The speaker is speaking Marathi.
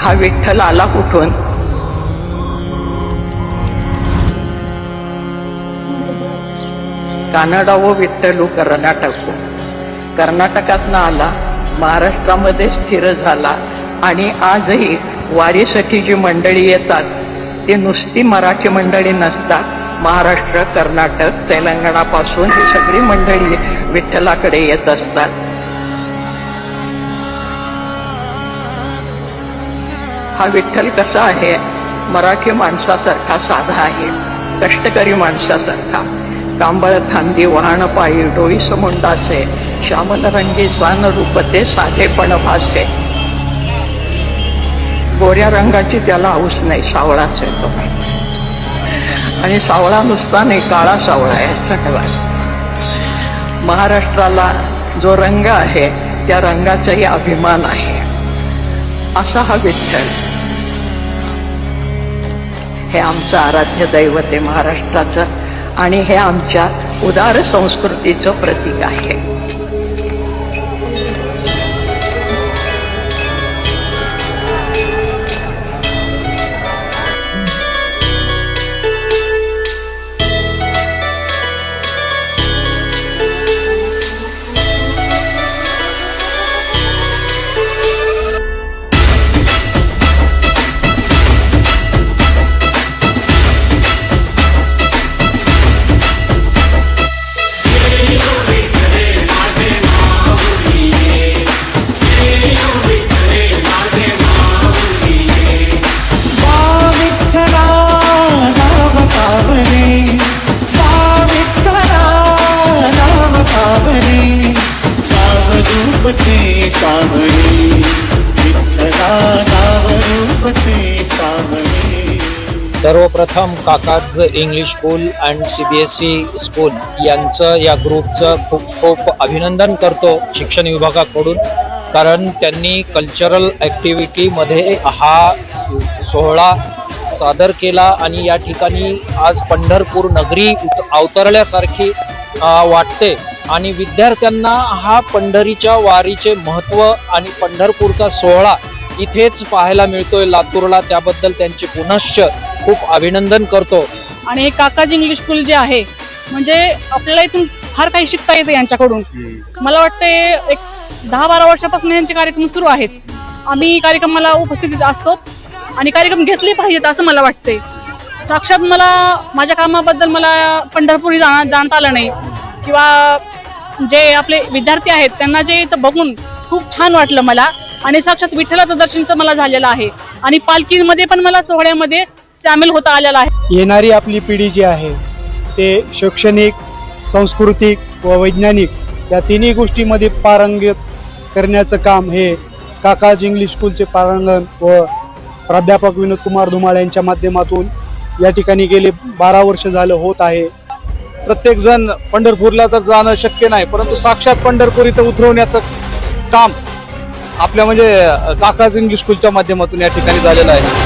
हा विठ्ठल आला कुठून? कानडावो विठ्ठलू कर्नाटको, कर्नाटकातनं आला, महाराष्ट्रामध्ये स्थिर झाला आणि आजही वारीसाठी जी मंडळी येतात ती नुसती मराठी मंडळी नसतात. महाराष्ट्र, कर्नाटक, तेलंगणापासून ही सगळी मंडळी विठ्ठलाकडे येत असतात. हा विठ्ठल कसा आहे? मराठी माणसासारखा साधा आहे, कष्टकरी माणसासारखा. कांबळ खांदी वाहन पायी, डोई समुंडासे, श्यामल रंगी स्वान रूपते, साधेपण भासे. गोऱ्या रंगाची त्याला हौस नाही, सावळाच आहे तो. आणि सावळा नुसता नाही, काळा सावळा आहे सगळा. महाराष्ट्राला जो रंग आहे त्या रंगाचाही अभिमान आहे. असा हा विठ्ठल, हे आमचं आराध्य दैवत आहे महाराष्ट्राचं आणि हे आमच्या उदार संस्कृतीचं प्रतीक आहे. सर्वप्रथम Kaka's English school and CBSE school यांचं, या ग्रुपचं खूप खूप अभिनंदन करतो शिक्षण विभागाकडून. कारण त्यांनी कल्चरल ॲक्टिव्हिटीमध्ये हा सोहळा सादर केला आणि या ठिकाणी आज पंढरपूर नगरी अवतरल्यासारखी वाटते. आणि विद्यार्थ्यांना हा पंढरीच्या वारीचे महत्त्व आणि पंढरपूरचा सोहळा इथेच पाहायला मिळतोय लातूरला. त्याबद्दल त्यांचे पुनश्च खूप अभिनंदन करतो. आणि हे काकाज इंग्लिश स्कूल जे आहे, म्हणजे आपल्याला इथून फार काही शिकता येतं यांच्याकडून. मला वाटते एक 10-12 वर्षापासून यांचे कार्यक्रम सुरू आहेत. आम्ही कार्यक्रमाला उपस्थित असतो आणि कार्यक्रम घेतले पाहिजेत असं मला वाटते. साक्षात मला माझ्या कामाबद्दल मला पंढरपूर जाणता आलं नाही, किंवा जे आपले विद्यार्थी आहेत त्यांना जे इथं बघून खूप छान वाटलं मला. आणि साक्षात विठ्ठलाचं दर्शन तर मला झालेलं आहे आणि पालखीमध्ये पण मला सोहळ्यामध्ये सामील होता आलेला आहे. येणारी आपली पिढी जी आहे ते शैक्षणिक, सांस्कृतिक व वैज्ञानिक या तिन्ही गोष्टीमध्ये पारंगत करण्याचं काम हे काकाज इंग्लिश स्कूलचे पारांगण व प्राध्यापक विनोद कुमार धुमाळ यांच्या माध्यमातून या ठिकाणी गेले 12 वर्ष झालं होत आहे. प्रत्येक जण पंढरपूरला तर जाणं शक्य नाही, परंतु साक्षात पंढरपूर इथं उतरवण्याचं काम आपल्या म्हणजे काकाज इंग्लिश स्कूलच्या माध्यमातून या ठिकाणी झालेलं आहे.